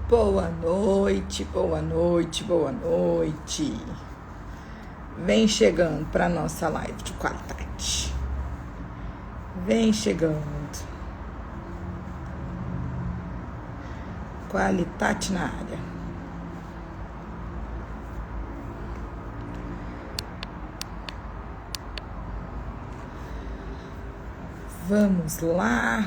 Boa noite, boa noite, boa noite. Vem chegando para nossa live de qualidade. Vem chegando. Qualidade na área. Vamos lá.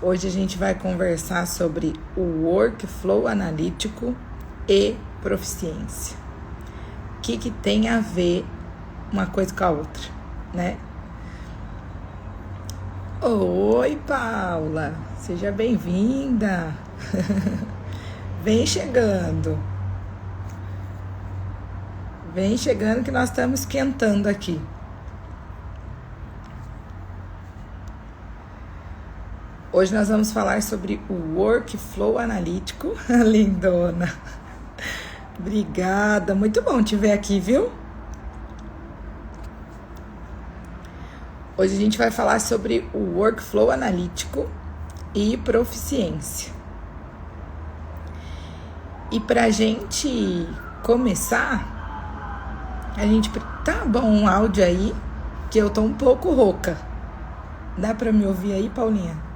Hoje a gente vai conversar sobre o workflow analítico e proficiência. O que tem a ver uma coisa com a outra, né? Oi, Paula, seja bem-vinda. Vem chegando. Vem chegando que nós estamos esquentando aqui. Hoje nós vamos falar sobre o workflow analítico. Lindona. Obrigada, muito bom te ver aqui, viu? Hoje a gente vai falar sobre o workflow analítico e proficiência. E pra gente começar, a gente... Tá bom um áudio aí, que eu tô um pouco rouca. Dá pra me ouvir aí, Paulinha?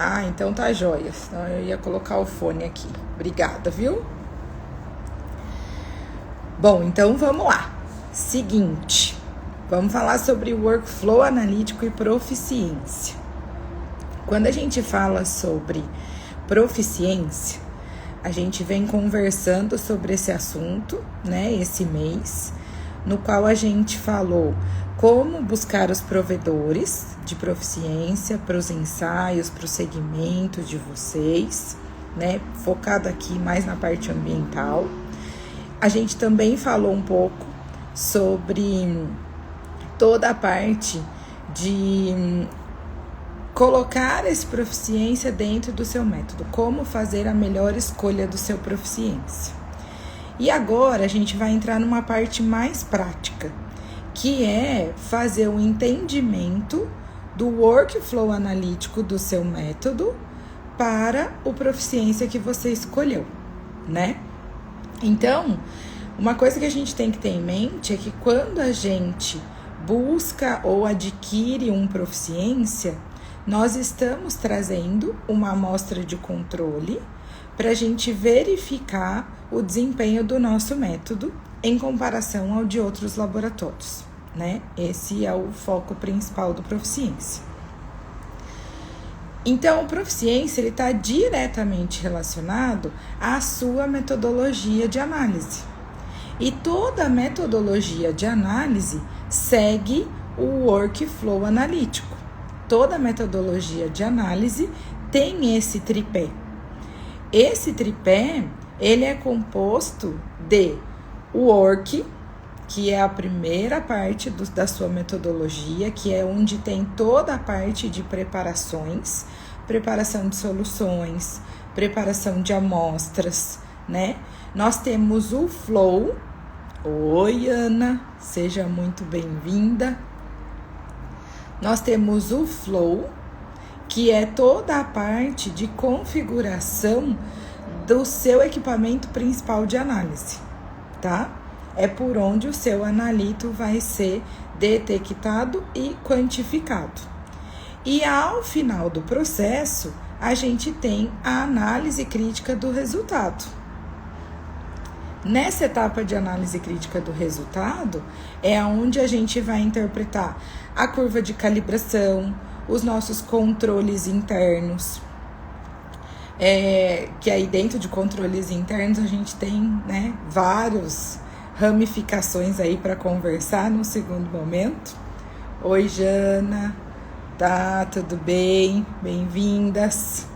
Ah, então tá jóia. Senão eu ia colocar o fone aqui. Obrigada, viu? Bom, então vamos lá. Seguinte, vamos falar sobre workflow analítico e proficiência. Quando a gente fala sobre proficiência, a gente vem conversando sobre esse assunto, né, esse mês, no qual a gente falou como buscar os provedores de proficiência para os ensaios, para o segmento de vocês, né? Focado aqui mais na parte ambiental. A gente também falou um pouco sobre toda a parte de colocar essa proficiência dentro do seu método, como fazer a melhor escolha do seu proficiência. E agora a gente vai entrar numa parte mais prática, que é fazer o entendimento do workflow analítico do seu método para o proficiência que você escolheu, né? Então, uma coisa que a gente tem que ter em mente é que quando a gente busca ou adquire um proficiência, nós estamos trazendo uma amostra de controle para a gente verificar o desempenho do nosso método em comparação ao de outros laboratórios, né? Esse é o foco principal do proficiência. Então, o proficiência está diretamente relacionado à sua metodologia de análise. E toda metodologia de análise segue o workflow analítico. Toda metodologia de análise tem esse tripé. Esse tripé, ele é composto de work, que é a primeira parte da sua metodologia, que é onde tem toda a parte de preparações, preparação de soluções, preparação de amostras, né? Nós temos o flow. Oi, Ana, seja muito bem-vinda. Nós temos o flow, que é toda a parte de configuração do seu equipamento principal de análise, tá? É por onde o seu analito vai ser detectado e quantificado. E ao final do processo, a gente tem a análise crítica do resultado. Nessa etapa de análise crítica do resultado, é onde a gente vai interpretar a curva de calibração, os nossos controles internos, que aí dentro de controles internos a gente tem, né, vários ramificações aí para conversar no segundo momento. Oi, Jana, tá, tudo bem? Bem-vindas.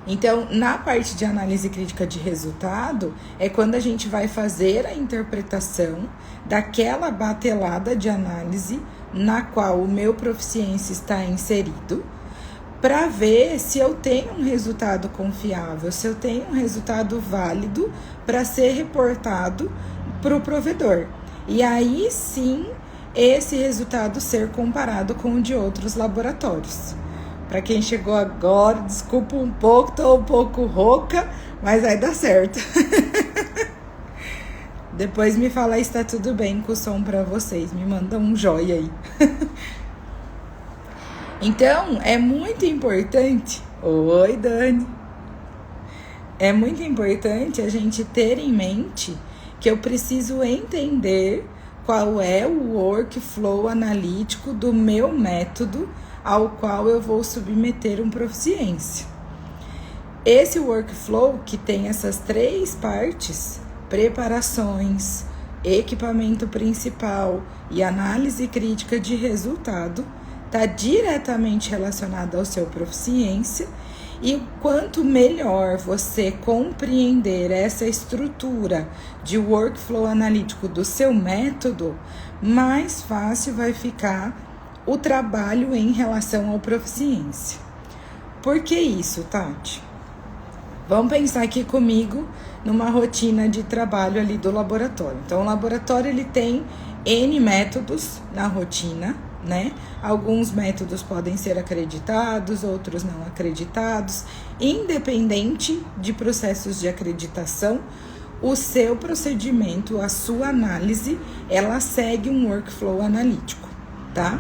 Então, na parte de análise crítica de resultado, é quando a gente vai fazer a interpretação daquela batelada de análise na qual o meu proficiência está inserido, para ver se eu tenho um resultado confiável, se eu tenho um resultado válido para ser reportado para o provedor. E aí sim, esse resultado ser comparado com o de outros laboratórios. Para quem chegou agora, desculpa um pouco, estou um pouco rouca, mas vai dar certo. Depois me fala se está tudo bem com o som para vocês, me manda um joia aí. Então, é muito importante... Oi, Dani. É muito importante a gente ter em mente que eu preciso entender qual é o workflow analítico do meu método ao qual eu vou submeter uma proficiência. Esse workflow, que tem essas 3 partes, preparações, equipamento principal e análise crítica de resultado, está diretamente relacionado ao seu proficiência, e quanto melhor você compreender essa estrutura de workflow analítico do seu método, mais fácil vai ficar o trabalho em relação ao proficiência. Por que isso, Tati? Vamos pensar aqui comigo numa rotina de trabalho ali do laboratório. Então, o laboratório ele tem N métodos na rotina, né? Alguns métodos podem ser acreditados, outros não acreditados. Independente de processos de acreditação, o seu procedimento, a sua análise, ela segue um workflow analítico, tá?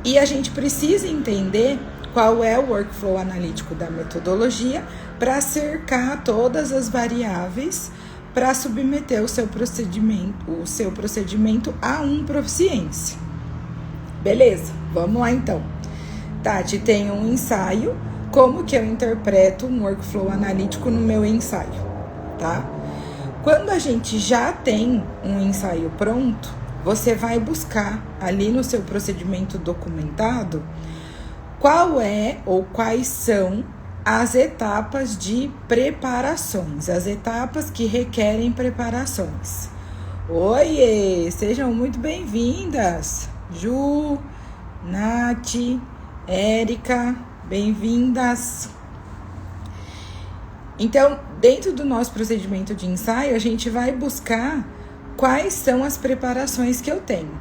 E a gente precisa entender qual é o workflow analítico da metodologia para cercar todas as variáveis para submeter o seu procedimento a uma proficiência. Beleza, vamos lá então. Tati, tem um ensaio, como que eu interpreto um workflow analítico no meu ensaio, tá? Quando a gente já tem um ensaio pronto, você vai buscar ali no seu procedimento documentado qual é ou quais são as etapas de preparações, as etapas que requerem preparações. Oiê, sejam muito bem-vindas! Ju, Nath, Érica, bem-vindas. Então, dentro do nosso procedimento de ensaio, a gente vai buscar quais são as preparações que eu tenho.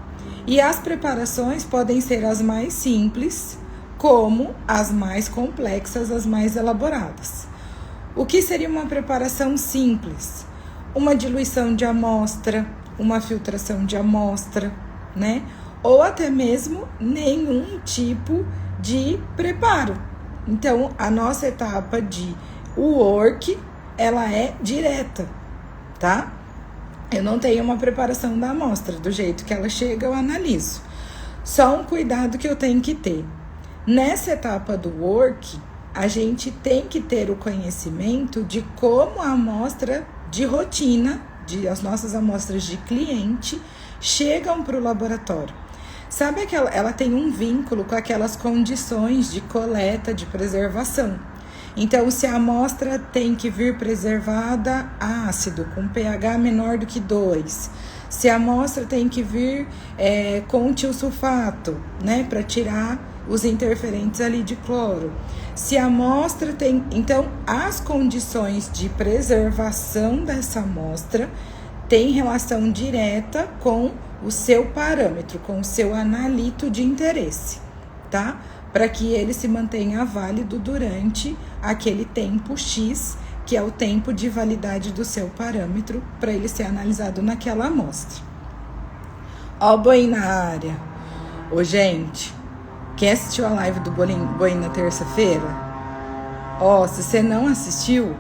E as preparações podem ser as mais simples, como as mais complexas, as mais elaboradas. O que seria uma preparação simples? Uma diluição de amostra, uma filtração de amostra, né? Ou até mesmo nenhum tipo de preparo. Então, a nossa etapa de work, ela é direta, tá? Eu não tenho uma preparação da amostra, do jeito que ela chega, eu analiso. Só um cuidado que eu tenho que ter. Nessa etapa do work, a gente tem que ter o conhecimento de como a amostra de rotina, as nossas amostras de cliente, chegam para o laboratório. Sabe que ela tem um vínculo com aquelas condições de coleta, de preservação. Então, se a amostra tem que vir preservada ácido, com pH menor do que 2, se a amostra tem que vir com tiosulfato, né, para tirar os interferentes ali de cloro. Se a amostra tem... Então, as condições de preservação dessa amostra têm relação direta com o seu parâmetro, com o seu analito de interesse, tá? Para que ele se mantenha válido durante aquele tempo X, que é o tempo de validade do seu parâmetro, para ele ser analisado naquela amostra. Ó o Boi na área. Ô, gente, quem assistiu a live do Boi na terça-feira? Ó, se você não assistiu,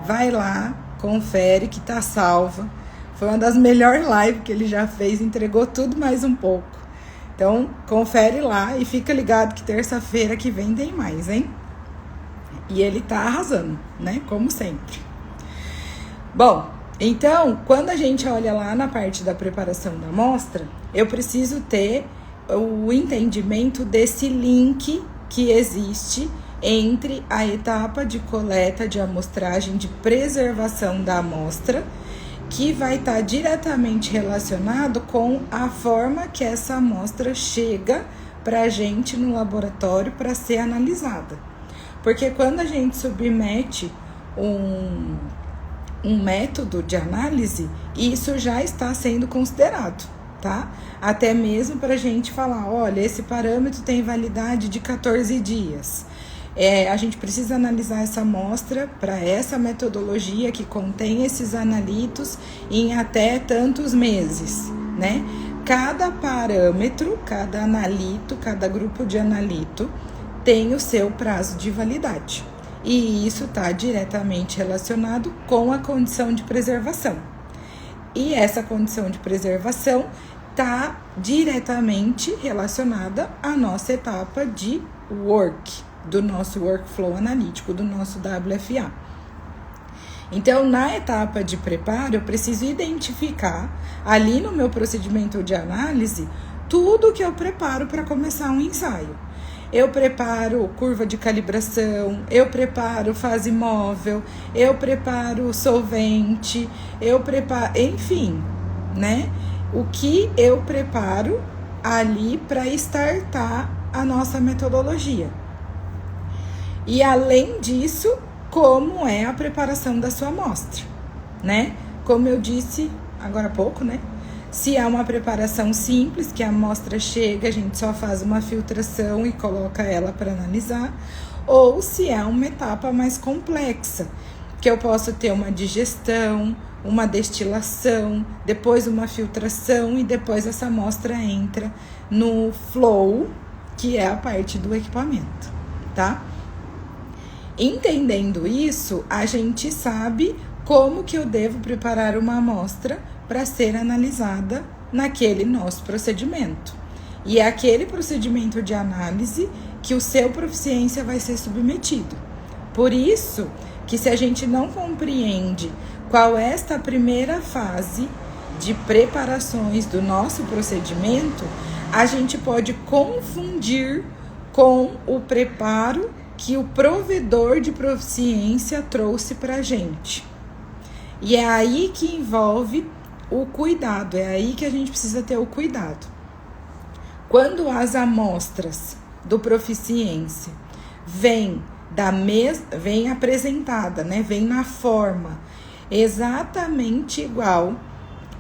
vai lá, confere que tá salva. Foi uma das melhores lives que ele já fez, entregou tudo mais um pouco. Então, confere lá e fica ligado que terça-feira que vem tem mais, hein? E ele tá arrasando, né? Como sempre. Bom, então, quando a gente olha lá na parte da preparação da amostra, eu preciso ter o entendimento desse link que existe entre a etapa de coleta de amostragem de preservação da amostra, que vai estar diretamente relacionado com a forma que essa amostra chega para a gente no laboratório para ser analisada. Porque quando a gente submete um método de análise, isso já está sendo considerado, tá? Até mesmo para a gente falar, olha, esse parâmetro tem validade de 14 dias. A gente precisa analisar essa amostra para essa metodologia que contém esses analitos em até tantos meses, né? Cada parâmetro, cada analito, cada grupo de analito tem o seu prazo de validade. E isso está diretamente relacionado com a condição de preservação. E essa condição de preservação está diretamente relacionada à nossa etapa de work, do nosso workflow analítico, do nosso WFA. Então, na etapa de preparo, eu preciso identificar ali no meu procedimento de análise tudo que eu preparo para começar um ensaio. Eu preparo curva de calibração, eu preparo fase móvel, eu preparo solvente, eu preparo, enfim, né? O que eu preparo ali para startar a nossa metodologia. E além disso, como é a preparação da sua amostra, né? Como eu disse agora há pouco, né? Se é uma preparação simples, que a amostra chega, a gente só faz uma filtração e coloca ela para analisar, ou se é uma etapa mais complexa, que eu posso ter uma digestão, uma destilação, depois uma filtração e depois essa amostra entra no flow, que é a parte do equipamento, tá? Entendendo isso, a gente sabe como que eu devo preparar uma amostra para ser analisada naquele nosso procedimento. E é aquele procedimento de análise que o seu proficiência vai ser submetido. Por isso que se a gente não compreende qual é esta primeira fase de preparações do nosso procedimento, a gente pode confundir com o preparo que o provedor de proficiência trouxe para a gente. E é aí que envolve o cuidado, é aí que a gente precisa ter o cuidado. Quando as amostras do proficiência vêm apresentada, né, vem na forma exatamente igual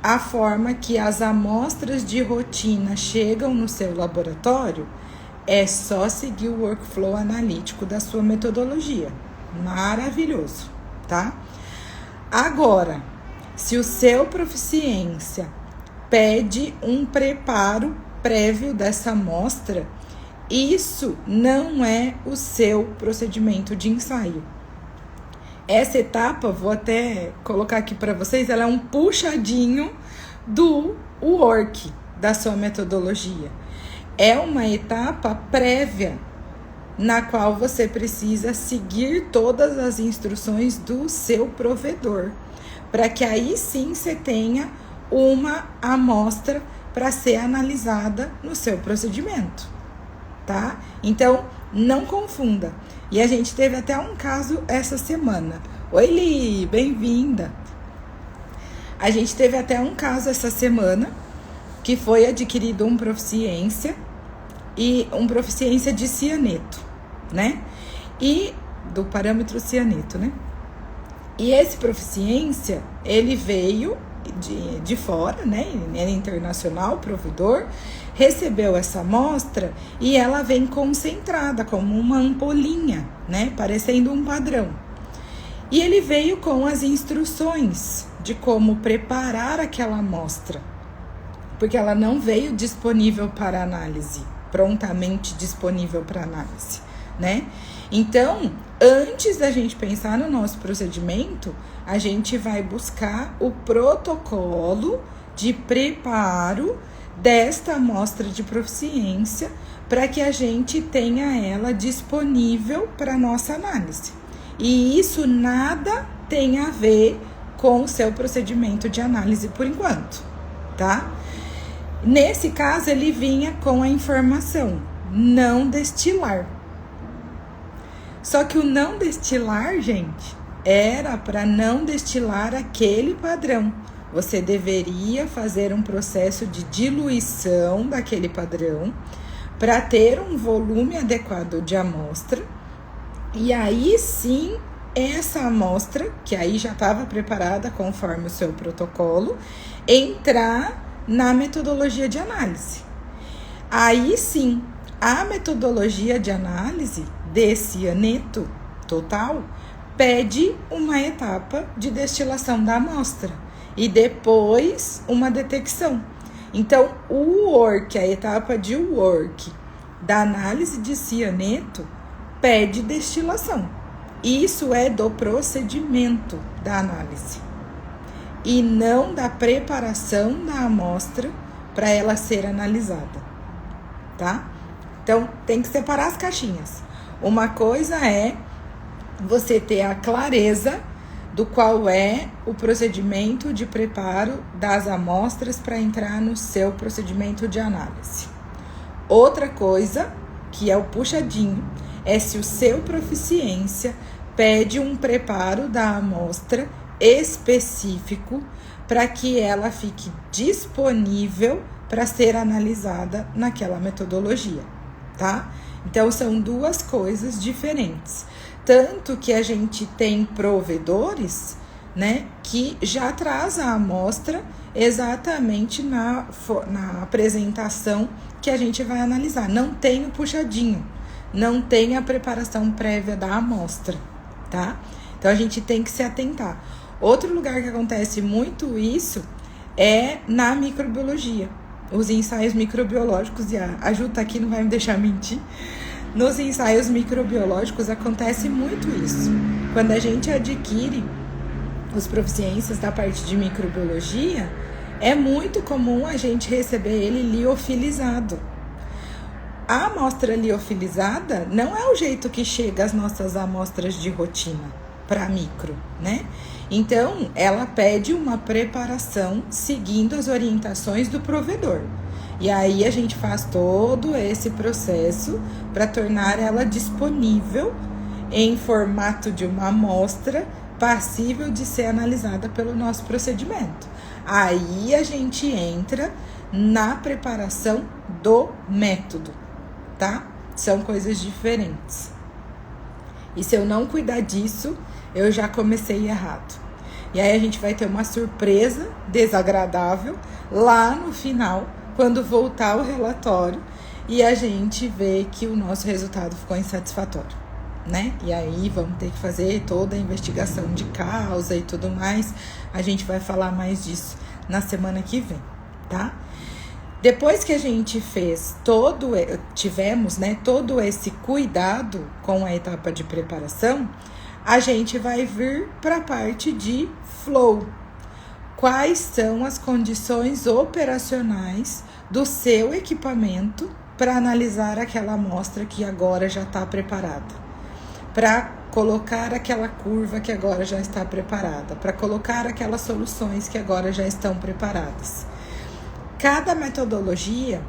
à forma que as amostras de rotina chegam no seu laboratório, é só seguir o workflow analítico da sua metodologia. Maravilhoso, tá? Agora, se o seu proficiência pede um preparo prévio dessa amostra, isso não é o seu procedimento de ensaio. Essa etapa, vou até colocar aqui para vocês, ela é um puxadinho do work da sua metodologia. É uma etapa prévia na qual você precisa seguir todas as instruções do seu provedor, para que aí sim você tenha uma amostra para ser analisada no seu procedimento, tá? Então, não confunda. E a gente teve até um caso essa semana. Oi, Li, bem-vinda! A gente teve até um caso essa semana que foi adquirido um proficiência e um proficiência de cianeto, né? E do parâmetro cianeto, né? E esse proficiência, ele veio de fora, né? Ele era internacional, provedor, recebeu essa amostra e ela vem concentrada como uma ampolinha, né? Parecendo um padrão. E ele veio com as instruções de como preparar aquela amostra, porque ela não veio disponível para análise, prontamente disponível para análise, né? Então, antes da gente pensar no nosso procedimento, a gente vai buscar o protocolo de preparo desta amostra de proficiência para que a gente tenha ela disponível para nossa análise. E isso nada tem a ver com o seu procedimento de análise por enquanto, tá? Nesse caso, ele vinha com a informação não destilar. Só que o não destilar, gente, era para não destilar aquele padrão. Você deveria fazer um processo de diluição daquele padrão para ter um volume adequado de amostra. E aí sim, essa amostra, que aí já estava preparada conforme o seu protocolo, entrar na metodologia de análise. Aí sim, a metodologia de análise desse cianeto total pede uma etapa de destilação da amostra e depois uma detecção. Então, o work, a etapa de work da análise de cianeto pede destilação. Isso é do procedimento da análise e não da preparação da amostra para ela ser analisada, tá? Então, tem que separar as caixinhas. Uma coisa é você ter a clareza do qual é o procedimento de preparo das amostras para entrar no seu procedimento de análise. Outra coisa, que é o puxadinho, é se o seu proficiência pede um preparo da amostra específico para que ela fique disponível para ser analisada naquela metodologia, tá? Então, são duas coisas diferentes. Tanto que a gente tem provedores, né, que já traz a amostra exatamente na apresentação que a gente vai analisar. Não tem o puxadinho, não tem a preparação prévia da amostra, tá? Então, a gente tem que se atentar. Outro lugar que acontece muito isso é na microbiologia. Os ensaios microbiológicos, e a Ju tá aqui, não vai me deixar mentir. Nos ensaios microbiológicos acontece muito isso. Quando a gente adquire os proficiências da parte de microbiologia, é muito comum a gente receber ele liofilizado. A amostra liofilizada não é o jeito que chega as nossas amostras de rotina para micro, né? Então, ela pede uma preparação seguindo as orientações do provedor. E aí a gente faz todo esse processo para tornar ela disponível em formato de uma amostra passível de ser analisada pelo nosso procedimento. Aí a gente entra na preparação do método, tá? São coisas diferentes. E se eu não cuidar disso, eu já comecei errado. E aí a gente vai ter uma surpresa desagradável lá no final, quando voltar o relatório e a gente vê que o nosso resultado ficou insatisfatório, né? E aí vamos ter que fazer toda a investigação de causa e tudo mais. A gente vai falar mais disso na semana que vem, tá? Depois que a gente tivemos, né, todo esse cuidado com a etapa de preparação, a gente vai vir para a parte de flow. Quais são as condições operacionais do seu equipamento para analisar aquela amostra que agora já está preparada? Para colocar aquela curva que agora já está preparada? Para colocar aquelas soluções que agora já estão preparadas? Cada metodologia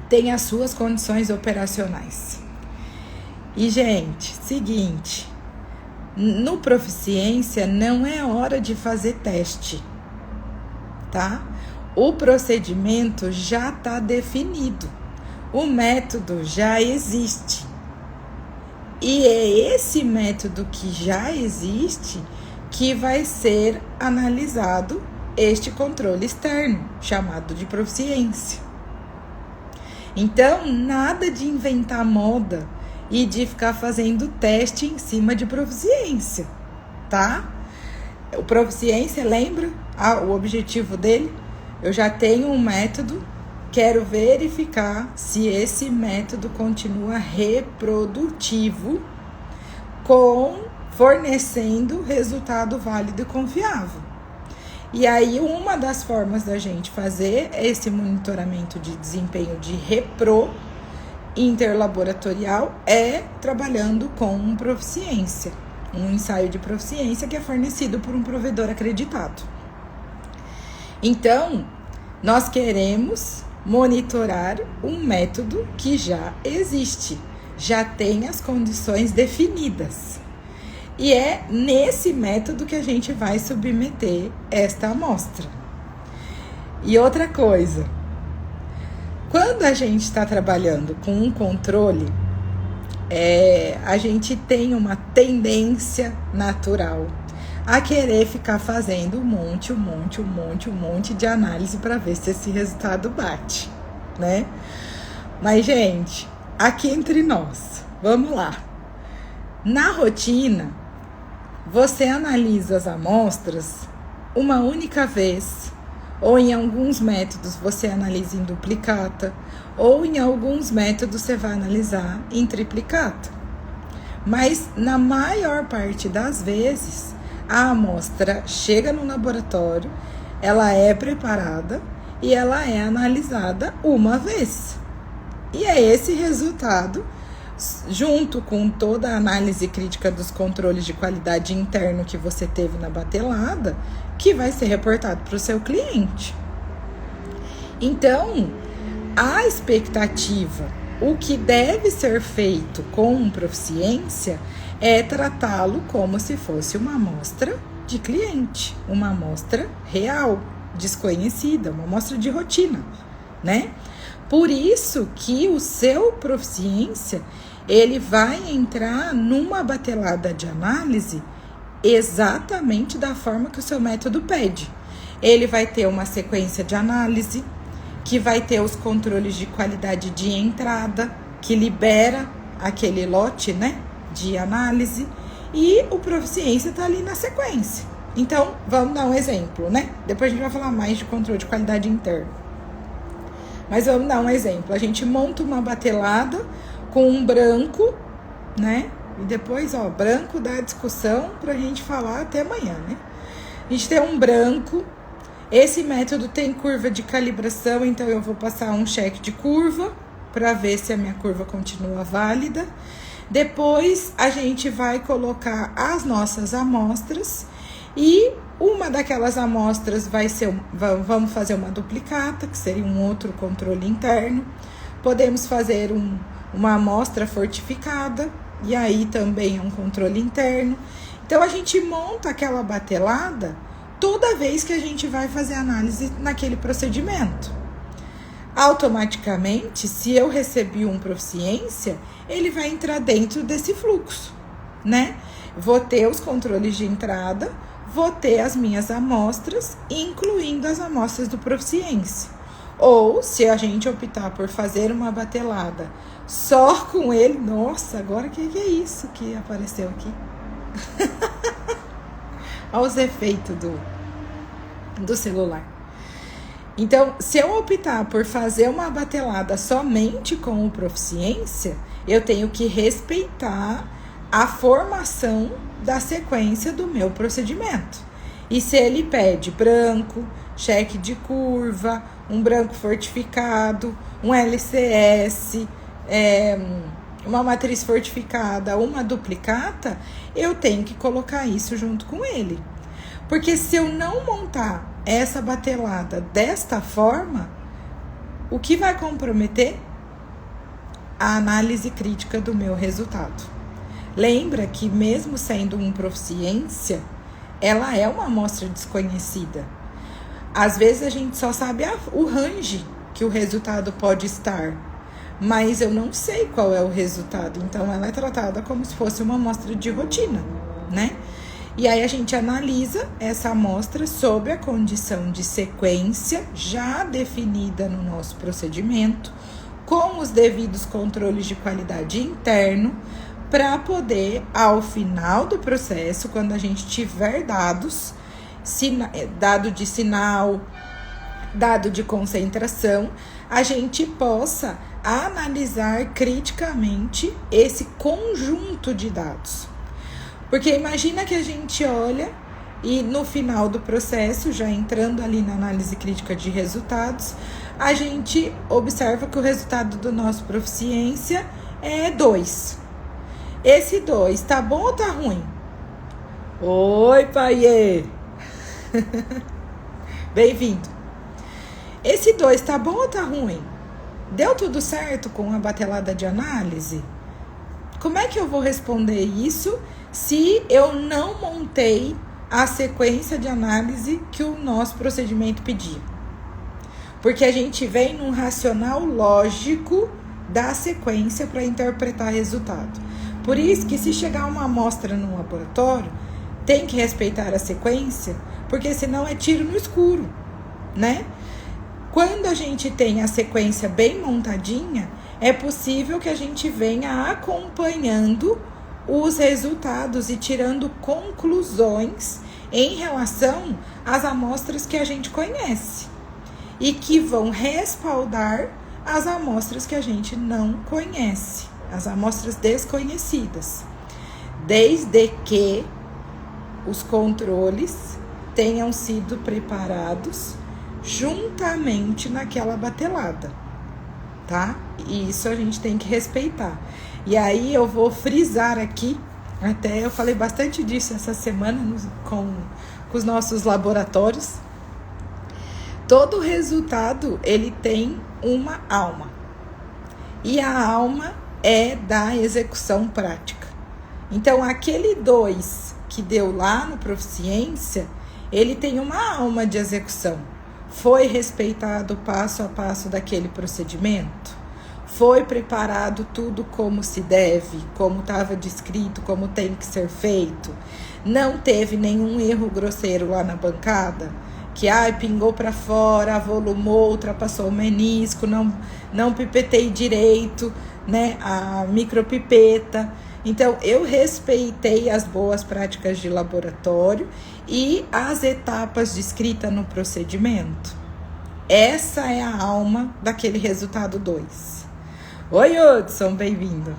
tem as suas condições operacionais. E, gente, seguinte, no Proficiência não é hora de fazer teste, tá? O procedimento já está definido, o método já existe. E é esse método que já existe que vai ser analisado este controle externo, chamado de proficiência. Então, nada de inventar moda e de ficar fazendo teste em cima de proficiência, tá? O proficiência, lembra o objetivo dele? Eu já tenho um método, quero verificar se esse método continua reprodutivo, fornecendo resultado válido e confiável. E aí, uma das formas da gente fazer esse monitoramento de desempenho de repro interlaboratorial é trabalhando com proficiência, um ensaio de proficiência que é fornecido por um provedor acreditado. Então, nós queremos monitorar um método que já existe, já tem as condições definidas. E é nesse método que a gente vai submeter esta amostra. E outra coisa, Quando a gente está trabalhando com um controle, a gente tem uma tendência natural a querer ficar fazendo um monte de análise para ver se esse resultado bate, né? Mas, gente, aqui entre nós, vamos lá. Na rotina, você analisa as amostras uma única vez, ou em alguns métodos você analisa em duplicata, ou em alguns métodos você vai analisar em triplicata. Mas na maior parte das vezes, a amostra chega no laboratório, ela é preparada e ela é analisada uma vez. E é esse resultado, junto com toda a análise crítica dos controles de qualidade interno que você teve na batelada, que vai ser reportado para o seu cliente. Então, a expectativa, o que deve ser feito com proficiência é tratá-lo como se fosse uma amostra de cliente, uma amostra real, desconhecida, uma amostra de rotina, né? Por isso que o seu proficiência, ele vai entrar numa batelada de análise exatamente da forma que o seu método pede. Ele vai ter uma sequência de análise, que vai ter os controles de qualidade de entrada, que libera aquele lote, né, de análise, e o proficiência está ali na sequência. Então, vamos dar um exemplo, né? Depois a gente vai falar mais de controle de qualidade interna. Mas vamos dar um exemplo. A gente monta uma batelada com um branco, né? E depois, branco dá discussão pra gente falar até amanhã, né? A gente tem um branco. Esse método tem curva de calibração, então eu vou passar um cheque de curva para ver se a minha curva continua válida. Depois, a gente vai colocar as nossas amostras e uma daquelas amostras vai ser, vamos fazer uma duplicata, que seria um outro controle interno. Podemos fazer uma amostra fortificada, e aí também é um controle interno. Então, a gente monta aquela batelada toda vez que a gente vai fazer análise naquele procedimento. Automaticamente, se eu recebi um proficiência, ele vai entrar dentro desse fluxo, né? Vou ter os controles de entrada, vou ter as minhas amostras, incluindo as amostras do proficiência. Ou, se a gente optar por fazer uma batelada só com ele, nossa, agora que é isso que apareceu aqui? Olha os efeitos do celular. Então, se eu optar por fazer uma batelada somente com o proficiência, eu tenho que respeitar a formação da sequência do meu procedimento. E se ele pede branco, cheque de curva, um branco fortificado, um LCS, uma matriz fortificada, uma duplicata, eu tenho que colocar isso junto com ele. Porque se eu não montar essa batelada desta forma, o que vai comprometer? A análise crítica do meu resultado. Lembra que mesmo sendo uma proficiência, ela é uma amostra desconhecida. Às vezes a gente só sabe o range que o resultado pode estar, mas eu não sei qual é o resultado. Então ela é tratada como se fosse uma amostra de rotina, né? E aí a gente analisa essa amostra sob a condição de sequência já definida no nosso procedimento, com os devidos controles de qualidade interno, para poder, ao final do processo, quando a gente tiver dados, dado de sinal, dado de concentração, a gente possa analisar criticamente esse conjunto de dados. Porque imagina que a gente olha e no final do processo, já entrando ali na análise crítica de resultados, a gente observa que o resultado do nosso proficiência é 2. Esse 2 tá bom ou tá ruim? Oi, paiê! Bem-vindo! Esse 2 tá bom ou tá ruim? Deu tudo certo com a batelada de análise? Como é que eu vou responder isso se eu não montei a sequência de análise que o nosso procedimento pedia? Porque a gente vem num racional lógico da sequência para interpretar resultado. Por isso que se chegar uma amostra no laboratório, tem que respeitar a sequência, porque senão é tiro no escuro, né? Quando a gente tem a sequência bem montadinha, é possível que a gente venha acompanhando os resultados e tirando conclusões em relação às amostras que a gente conhece e que vão respaldar as amostras que a gente não conhece, as amostras desconhecidas, desde que os controles tenham sido preparados juntamente naquela batelada, tá? E isso a gente tem que respeitar. E aí eu vou frisar aqui, até eu falei bastante disso essa semana com os nossos laboratórios. Todo resultado, ele tem uma alma. E a alma é da execução prática. Então, aquele 2 que deu lá no Proficiência, ele tem uma alma de execução. Foi respeitado o passo a passo daquele procedimento? Foi preparado tudo como se deve, como estava descrito, como tem que ser feito? Não teve nenhum erro grosseiro lá na bancada? Que pingou para fora, avolumou, ultrapassou o menisco, não pipetei direito, né, a micropipeta. Então, eu respeitei as boas práticas de laboratório e as etapas descritas no procedimento. Essa é a alma daquele resultado 2. Oi, Hudson, bem-vindo.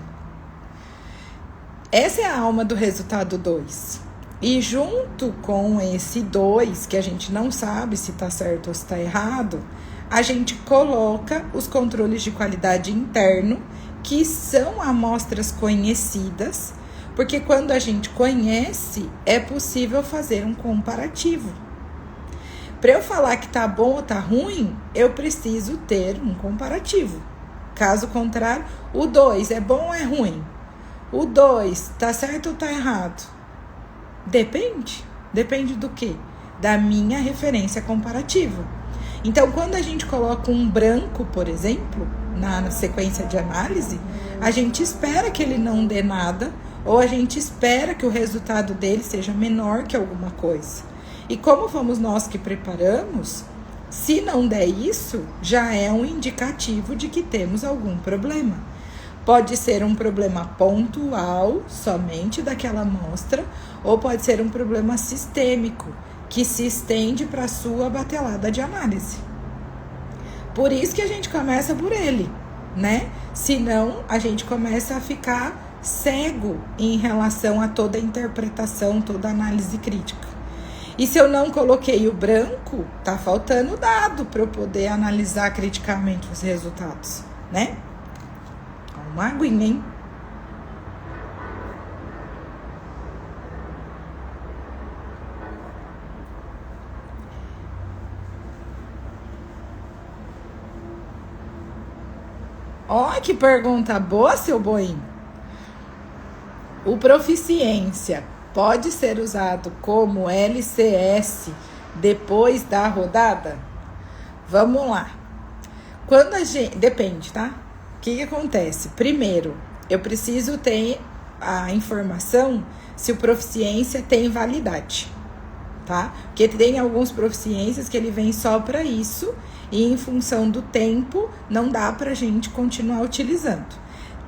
Essa é a alma do resultado 2. E junto com esse 2, que a gente não sabe se está certo ou se está errado, a gente coloca os controles de qualidade interno, que são amostras conhecidas, porque quando a gente conhece, é possível fazer um comparativo. Para eu falar que tá bom ou tá ruim, eu preciso ter um comparativo. Caso contrário, o 2 é bom ou é ruim? O 2 tá certo ou tá errado? Depende do quê? Da minha referência comparativa. Então, quando a gente coloca um branco, por exemplo, na sequência de análise, a gente espera que ele não dê nada, ou a gente espera que o resultado dele seja menor que alguma coisa. E como fomos nós que preparamos, se não der isso, já é um indicativo de que temos algum problema. Pode ser um problema pontual, somente daquela amostra, ou pode ser um problema sistêmico, que se estende para a sua batelada de análise. Por isso que a gente começa por ele, né? Senão, a gente começa a ficar cego em relação a toda a interpretação, toda a análise crítica. E se eu não coloquei o branco, tá faltando dado para eu poder analisar criticamente os resultados, né? Uma aguinha, hein? Ó, que pergunta boa, seu boinho. O Proficiência pode ser usado como LCS depois da rodada? Vamos lá. Quando a gente... Depende, tá? O que acontece? Primeiro, eu preciso ter a informação se o Proficiência tem validade, tá? Porque tem alguns Proficiências que ele vem só para isso e em função do tempo não dá pra gente continuar utilizando.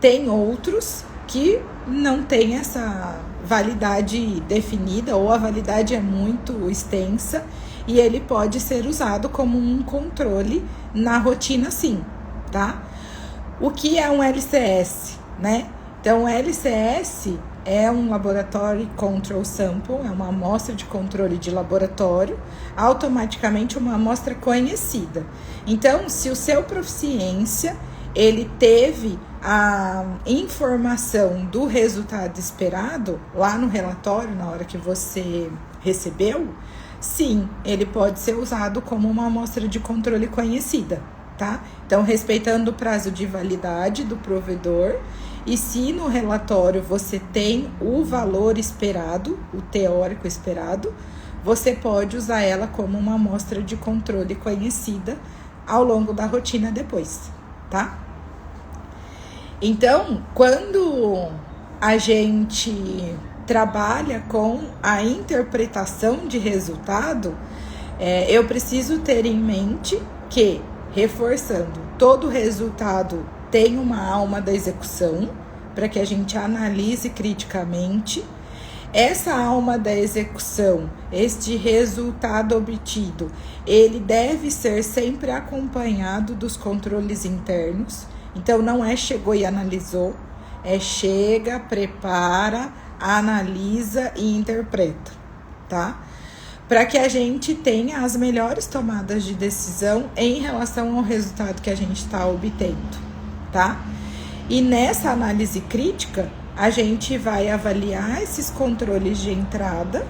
Tem outros que não tem essa validade definida ou a validade é muito extensa e ele pode ser usado como um controle na rotina, sim, tá? O que é um LCS, né? Então, o LCS é um Laboratory Control Sample, é uma amostra de controle de laboratório, automaticamente uma amostra conhecida. Então, se o seu Proficiência, ele teve a informação do resultado esperado lá no relatório, na hora que você recebeu, sim, ele pode ser usado como uma amostra de controle conhecida, tá? Então, respeitando o prazo de validade do provedor, e se no relatório você tem o valor esperado, o teórico esperado, você pode usar ela como uma amostra de controle conhecida ao longo da rotina depois, tá? Então, quando a gente trabalha com a interpretação de resultado, eu preciso ter em mente que, reforçando, todo resultado tem uma alma da execução, para que a gente analise criticamente. Essa alma da execução, este resultado obtido, ele deve ser sempre acompanhado dos controles internos. Então, não é chegou e analisou, é chega, prepara, analisa e interpreta, tá? Para que a gente tenha as melhores tomadas de decisão em relação ao resultado que a gente está obtendo, tá? E nessa análise crítica, a gente vai avaliar esses controles de entrada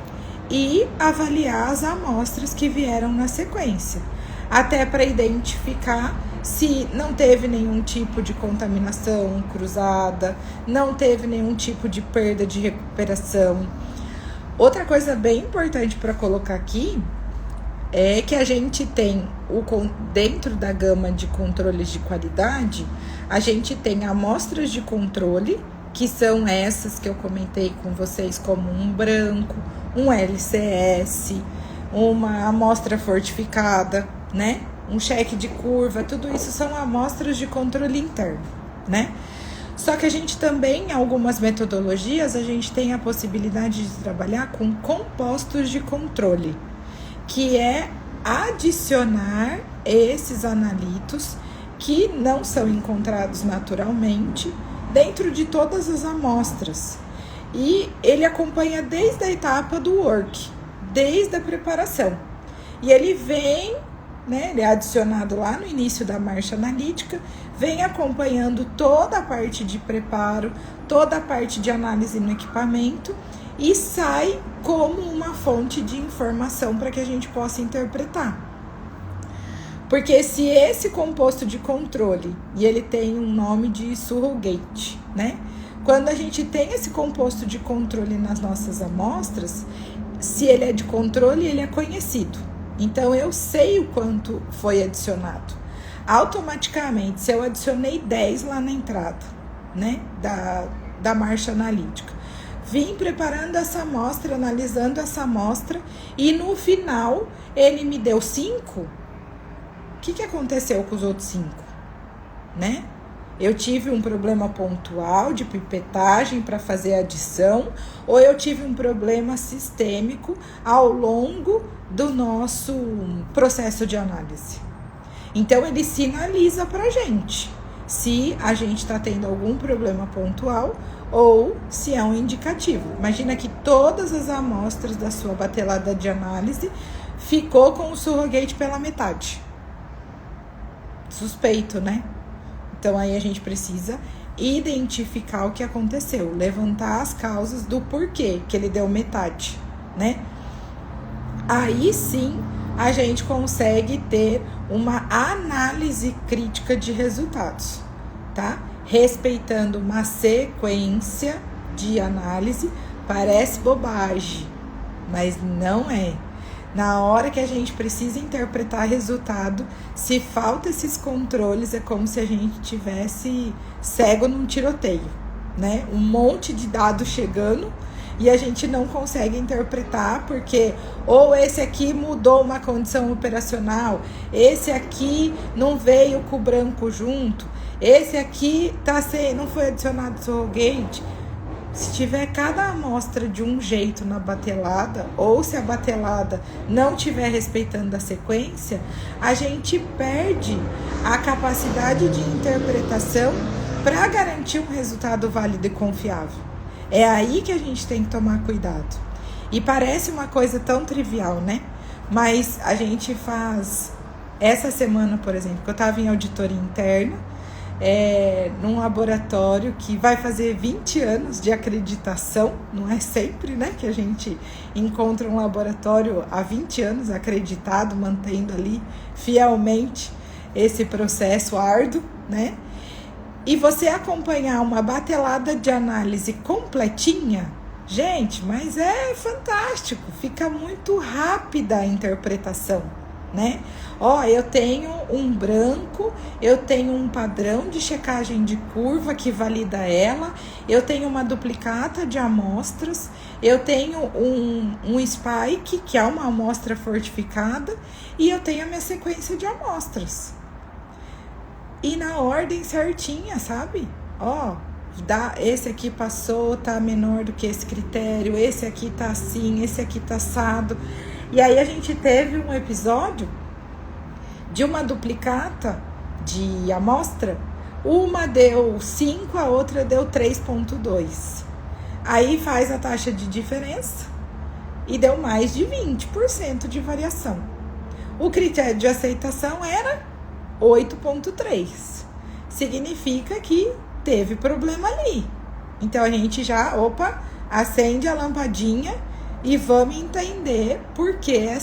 e avaliar as amostras que vieram na sequência, até para identificar se não teve nenhum tipo de contaminação cruzada, não teve nenhum tipo de perda de recuperação. Outra coisa bem importante para colocar aqui é que a gente tem, dentro da gama de controles de qualidade, a gente tem amostras de controle, que são essas que eu comentei com vocês, como um branco, um LCS, uma amostra fortificada, né? Um cheque de curva, tudo isso são amostras de controle interno, né? Só que a gente também, em algumas metodologias, a gente tem a possibilidade de trabalhar com compostos de controle, que é adicionar esses analitos que não são encontrados naturalmente dentro de todas as amostras. E ele acompanha desde a etapa do work, desde a preparação. E ele vem, né, ele é adicionado lá no início da marcha analítica, vem acompanhando toda a parte de preparo, toda a parte de análise no equipamento e sai como uma fonte de informação para que a gente possa interpretar. Porque se esse composto de controle, e ele tem um nome de surrogate, né? Quando a gente tem esse composto de controle nas nossas amostras, se ele é de controle, ele é conhecido. Então, eu sei o quanto foi adicionado. Automaticamente, se eu adicionei 10 lá na entrada, né, da marcha analítica, vim preparando essa amostra, analisando essa amostra, e no final, ele me deu 5, o que aconteceu com os outros 5, né? Eu tive um problema pontual de pipetagem para fazer a adição, ou eu tive um problema sistêmico ao longo do nosso processo de análise. Então, ele sinaliza para a gente se a gente está tendo algum problema pontual ou se é um indicativo. Imagina que todas as amostras da sua batelada de análise ficou com o surrogate pela metade. Suspeito, né? Então, aí a gente precisa identificar o que aconteceu, levantar as causas do porquê que ele deu metade, né? Aí sim, a gente consegue ter uma análise crítica de resultados, tá? Respeitando uma sequência de análise. Parece bobagem, mas não é. Na hora que a gente precisa interpretar resultado, se falta esses controles, é como se a gente tivesse cego num tiroteio, né? Um monte de dados chegando e a gente não consegue interpretar porque ou esse aqui mudou uma condição operacional, esse aqui não veio com o branco junto, esse aqui não foi adicionado surrogate. Se tiver cada amostra de um jeito na batelada, ou se a batelada não estiver respeitando a sequência, a gente perde a capacidade de interpretação para garantir um resultado válido e confiável. É aí que a gente tem que tomar cuidado. E parece uma coisa tão trivial, né? Mas a gente faz... Essa semana, por exemplo, que eu estava em auditoria interna, num laboratório que vai fazer 20 anos de acreditação, não é sempre, né, que a gente encontra um laboratório há 20 anos acreditado, mantendo ali fielmente esse processo árduo, né? E você acompanhar uma batelada de análise completinha, gente, mas é fantástico, fica muito rápida a interpretação, né? Ó, eu tenho um branco, eu tenho um padrão de checagem de curva que valida ela, eu tenho uma duplicata de amostras, eu tenho um spike, que é uma amostra fortificada, e eu tenho a minha sequência de amostras. E na ordem certinha, sabe? Ó, esse aqui passou, tá menor do que esse critério, esse aqui tá assim, esse aqui tá assado. E aí a gente teve um episódio de uma duplicata de amostra, uma deu 5, a outra deu 3,2. Aí faz a taxa de diferença e deu mais de 20% de variação. O critério de aceitação era 8,3. Significa que teve problema ali. Então a gente já, acende a lampadinha e vamos entender por que